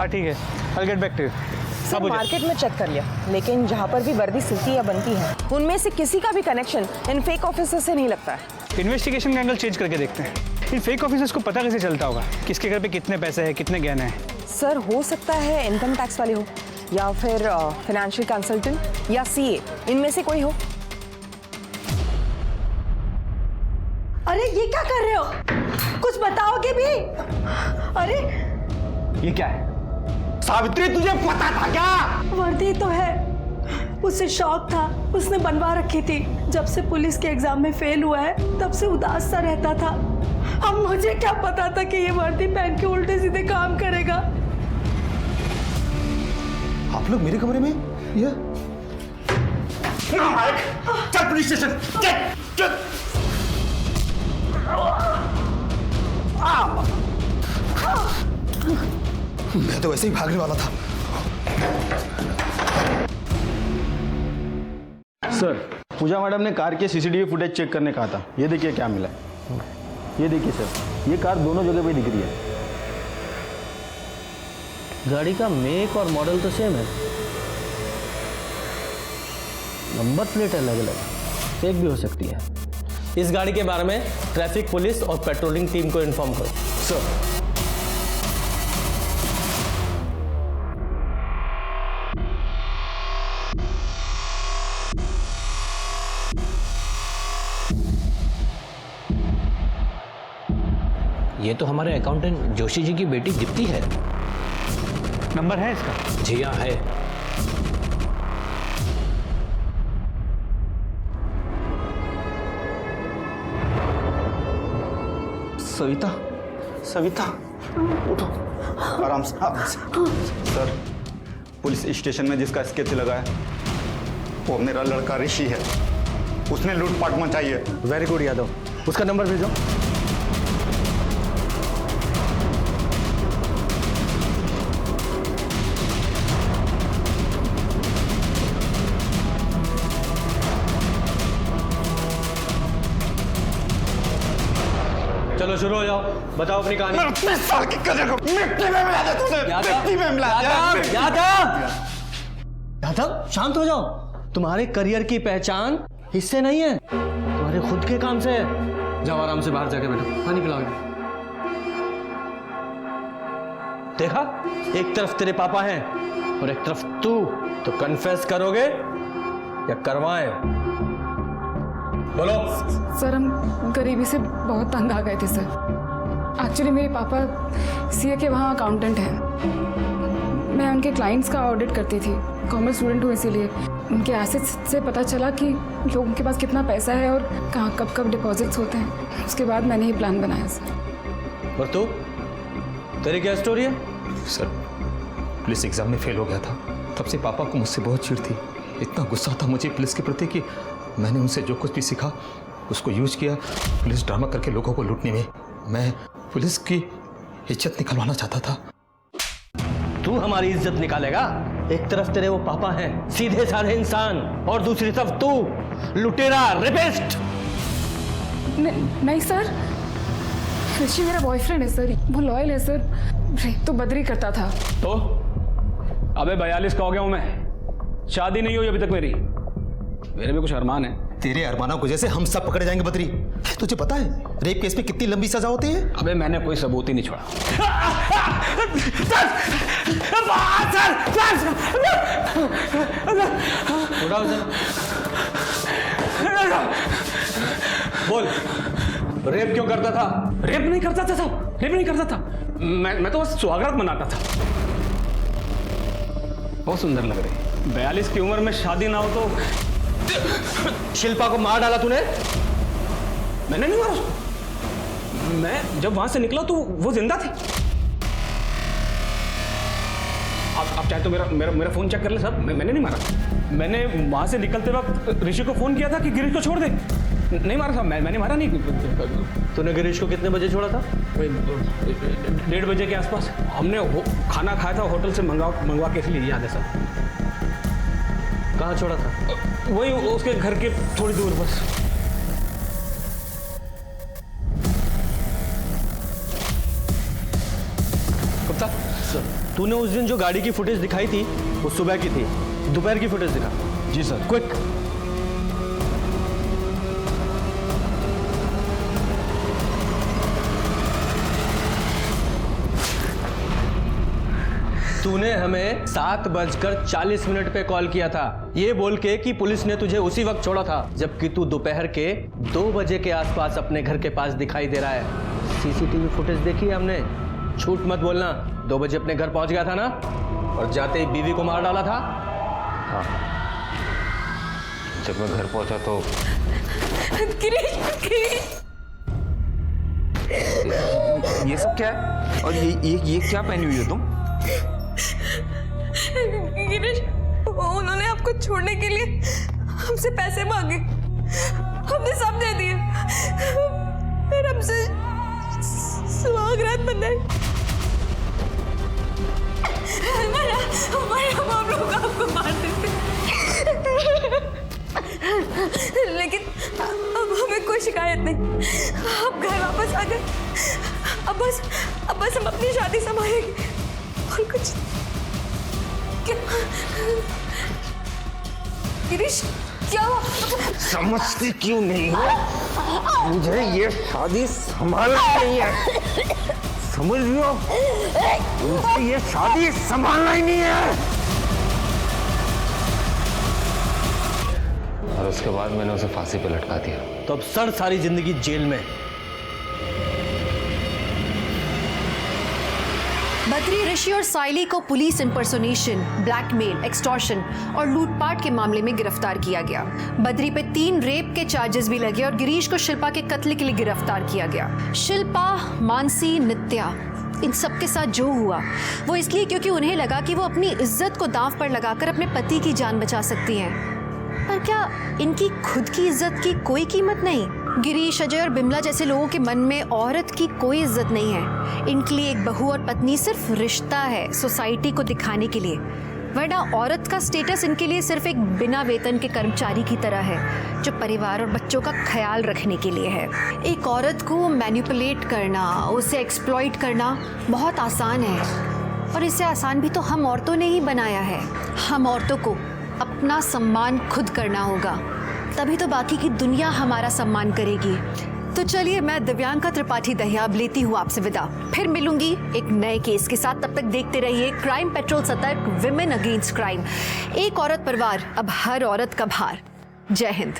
ठीक है, I'll get back to you. Sir market में चेक कर लिया, लेकिन जहाँ पर भी वर्दी सिलती या बनती है उनमें से किसी का भी कनेक्शन इन फेक ऑफिसर से नहीं लगता है। इन्वेस्टिगेशन का एंगल चेंज करके देखते हैं। इन फेक ऑफिसर्स को पता कैसे चलता होगा किसके घर पे कितने पैसे हैं, कितने गहने हैं? सर हो सकता है इनकम टैक्स वाले हो या फिर फाइनेंशियल कंसल्टेंट या सीए, इनमें से कोई हो। अरे ये क्या कर रहे हो? कुछ बताओगे भी? अरे ये क्या है? सावित्री तुझे पता था क्या? वर्दी तो है, उसे शौक था, उसने बनवा रखी थी। जब से पुलिस के एग्जाम में फेल हुआ है तब से उदास सा रहता था। अब मुझे क्या पता था कि ये वर्दी पहन के उल्टे सीधे काम करेगा। आप लोग मेरे कमरे में? ये चल पुलिस स्टेशन, चल। मैं तो वैसे ही भागने वाला था। सर पूजा मैडम ने कार के सीसीटीवी फुटेज चेक करने कहा था। ये देखिए क्या मिला है। ये देखिए सर, ये कार दोनों जगह पे दिख रही है। गाड़ी का मेक और मॉडल तो सेम है, नंबर प्लेट अलग अलग, फेक भी हो सकती है। इस गाड़ी के बारे में ट्रैफिक पुलिस और पेट्रोलिंग टीम को इन्फॉर्म करो। सर ये तो हमारे अकाउंटेंट जोशी जी की बेटी दीप्ति है। नंबर है इसका? जी हाँ है। सविता, सविता उठो, आराम से, आराम से। सर पुलिस स्टेशन में जिसका स्केच लगा है वो मेरा लड़का ऋषि है। उसने लूटपाट मचाई है। वेरी गुड यादव, उसका नंबर भेजो। चलो शुरू हो जाओ, बताओ अपनी कहानी। अपने साल की कदर को मिट्टी में मिला दे तूने, मिट्टी में मिला दे। यादव शांत हो जाओ। तुम्हारे करियर की पहचान इससे नहीं है, तुम्हारे तुम्हारे खुद के काम से है। जाओ आराम से बाहर जाके बैठो, पानी पिलाओ। देखा, एक तरफ तेरे पापा हैं और एक तरफ तू, तो कन्फेस करोगे या करवाएं? बोलो। सर हम गरीबी से बहुत तंग आ गए थे सर। एक्चुअली मेरे पापा सीए के वहाँ अकाउंटेंट हैं। मैं उनके क्लाइंट्स का ऑडिट करती थी, कॉमर्स स्टूडेंट हूँ, इसीलिए उनके एसेट्स से पता चला कि लोगों के पास कितना पैसा है और कहाँ कब कब डिपॉजिट्स होते हैं। उसके बाद मैंने ये प्लान बनाया सर। और तू, तेरी क्या स्टोरी है? सर पुलिस एग्जाम में फेल हो गया था, तब से पापा को मुझसे बहुत चिढ़ थी। इतना गुस्सा था मुझे पुलिस के प्रति कि मैंने उनसे जो कुछ भी सीखा उसको यूज किया पुलिस ड्रामा करके लोगों को लूटने में। मैं पुलिस की इज्जत निकलवाना चाहता था। तू हमारी इज्जत निकालेगा? एक तरफ तेरे वो पापा हैं, सीधे साधे इंसान, और दूसरी तरफ तू, लुटेरा, रेपिस्ट। नहीं सर, ऋषि मेरा बॉयफ्रेंड है सर, वो लॉयल है सर। रेप तो बद्री करता था। तो अबे 42 का हो गया हूं मैं, शादी नहीं हुई अभी तक मेरी। मेरे भी कुछ अरमान है। तेरे अरमानों को जैसे हम सब पकड़े जाएंगे बद्री। तुझे पता है रेप केस में कितनी लंबी सजा होती है? अबे मैंने कोई सबूत ही नहीं छोड़ा। बोल, रेप क्यों करता था? रेप नहीं करता था साहब, रेप नहीं करता था। मैं तो बस सुहागरात मनाता था। बहुत सुंदर लग रही। 42 की उम्र में शादी ना हो तो। शिल्पा को मार डाला तूने? मैंने नहीं मारा उसको। मैं जब वहां से निकला तो वो जिंदा थी। आप चाहे तो मेरा फोन चेक कर ले साहब, मैंने नहीं मारा। मैंने वहां से निकलते वक्त ऋषि को फोन किया था कि गिरीश को छोड़ दे। नहीं मारा साहब, मैंने मारा नहीं। तूने गिरीश को कितने बजे छोड़ा था? 1:30 बजे के आसपास। हमने खाना खाया था होटल से मंगवा के, इसलिए याद है सर। कहाँ छोड़ा था? वही उसके घर के थोड़ी दूर बस। गुप्ता, तूने उस दिन जो गाड़ी की फुटेज दिखाई थी वो सुबह की थी, दोपहर की फुटेज दिखा। जी सर। क्विक। तूने हमें 7:40 पे कॉल किया था, ये बोल के कि पुलिस ने तुझे उसी वक्त छोड़ा था, जबकि तू दोपहर के 2 बजे के आसपास अपने घर के पास दिखाई दे रहा है। सीसीटीवी फुटेज देखी है हमने, झूठ मत बोलना। 2 बजे अपने घर पहुंच गया था ना, और जाते ही बीवी को मार डाला था। हाँ, जब मैं घर पहुंचा तो ये सब क्या है? और ये क्या पहनी हुई हो तुम? गिरीश, उन्होंने आपको छोड़ने के लिए हमसे पैसे मांगे, हमने सब दे दिए, फिर हमसे सुहागरात बनाई। हम लोग आपको मार देते, लेकिन अब हमें कोई शिकायत नहीं। आप घर वापस आ गए। अब बस हम अपनी शादी संभालेंगे और कुछ। गिरीश, क्या हुआ? समझती क्यों नहीं हो? मुझे ये शादी संभालना नहीं है, समझ लो। मुझे ये शादी संभालना ही नहीं है। और उसके बाद मैंने उसे फांसी पे लटका दिया। तो अब सर सारी जिंदगी जेल में। बद्री, ऋषि और साइली को पुलिस इंपर्सोनेशन, ब्लैकमेल, एक्सटॉर्शन और लूटपाट के मामले में गिरफ्तार किया गया। बद्री पे 3 रेप के चार्जेस भी लगे और गिरीश को शिल्पा के कत्ल के लिए गिरफ्तार किया गया। शिल्पा, मानसी, नित्या, इन सब के साथ जो हुआ वो इसलिए क्योंकि उन्हें लगा कि वो अपनी इज्जत को दांव पर लगाकर अपने पति की जान बचा सकती हैं। पर क्या इनकी खुद की इज्जत की कोई कीमत नहीं? गिरीश, अजय और बिमला जैसे लोगों के मन में औरत की कोई इज्जत नहीं है। इनके लिए एक बहू और पत्नी सिर्फ रिश्ता है, सोसाइटी को दिखाने के लिए, वरना औरत का स्टेटस इनके लिए सिर्फ एक बिना वेतन के कर्मचारी की तरह है, जो परिवार और बच्चों का ख्याल रखने के लिए है। एक औरत को मैनिपुलेट करना, उसे एक्सप्लॉइट करना बहुत आसान है, और इसे आसान भी तो हम औरतों ने ही बनाया है। हम औरतों को अपना सम्मान खुद करना होगा, तभी तो बाकी की दुनिया हमारा सम्मान करेगी। तो चलिए, मैं दिव्यांका त्रिपाठी दहिया अब लेती हूँ आपसे विदा। फिर मिलूंगी एक नए केस के साथ। तब तक देखते रहिए क्राइम पेट्रोल सतर्क, विमेन अगेंस्ट क्राइम। एक औरत परिवार, अब हर औरत का भार। जय हिंद।